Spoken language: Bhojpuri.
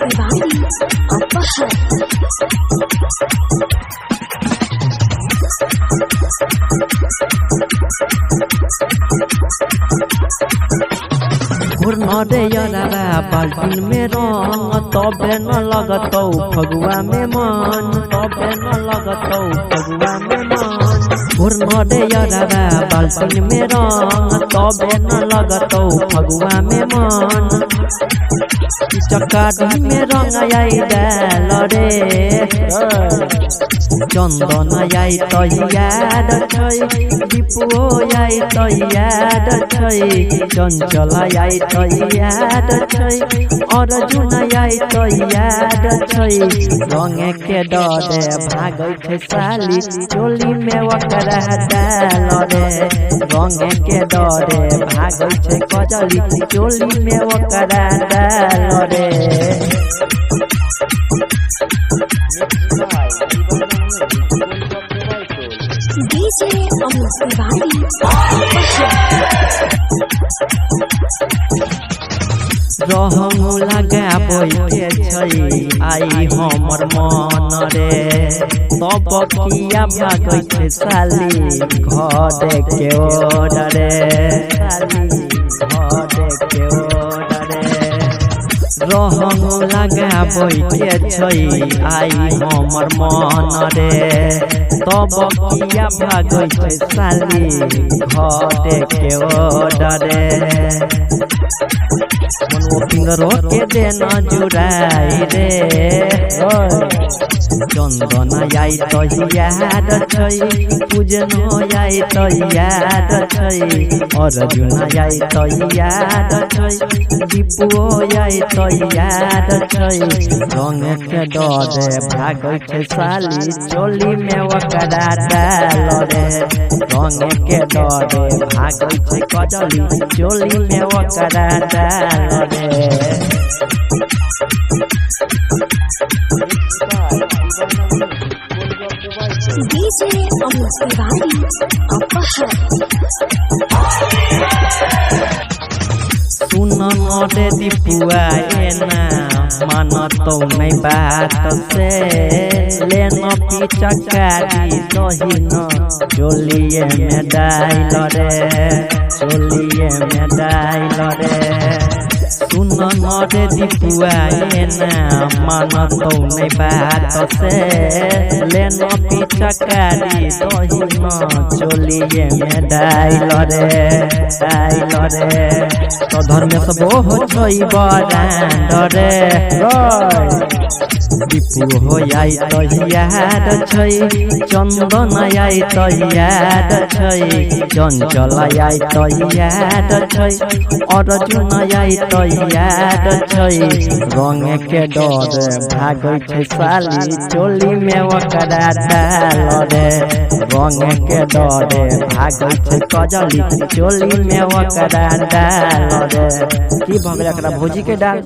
शिवानी घुरनरे यारा बाल्टीन में रंग तबे न लगतौ फगुआ में मन तबे न लगतौ फगुआ में मन घुरनरे यारा बाल्टीन में रंग तबे न लगतौ फगुआ में मन चकारी में रंग आई डाल रे चंदन आई तैयार छै दीपुओ आई तैयार छै चंचल आई तैयार छै अर्जुन आई तैयार छै रंग के डरे भागै छै साली चोली में ओकरा डाल रे रंग के डरे भागै छै कजली चोली में ओकरा डाल रे डीजे अमित शिवानी रहंग लगाबै छै आई हमर मन रे तब किया भागै छै साली घर के ओर रे साली घर के ओर रे रहंग लगाबै छै आई हमर मन रे तब किया भागै छै साली घर के ओर रे फिंगरो के देना जुड़ाई रे चंदन आई तैयार छै पूजनो आई तैयार छै अर्जुन आई तैयार छै दीपुओ आई तैयार छै रंग के डरे भागै छै साली चोली में ओकरा डाल रे रंग के डरे भागै छै कजली चोली में ओकरा डाल रे डीजे अमित शिवानी सुन रे दीपुआ एना मानतौ नहीं बात से लेना पिचकारी दही न चोलिए में डाल रे चोलिए में डाल रे सुन रे दीपुआ एना मानतौ नहीं बात से लेना पिचकारी दही न चोलिए में डाल रे तो धर्मेश बहु छै बरांड रे दीपू हो आई तैयार छै चंदन आई तैयार छै चंचल आई तैयार छै अर्जुन आई तैयार छै रंग के डर भागै छै साली चोली में ओकरा डाल रे रंग के डरे भागै छै कजली चोली में ओकरा डाल रे की भगले एकरा भौजी के डाल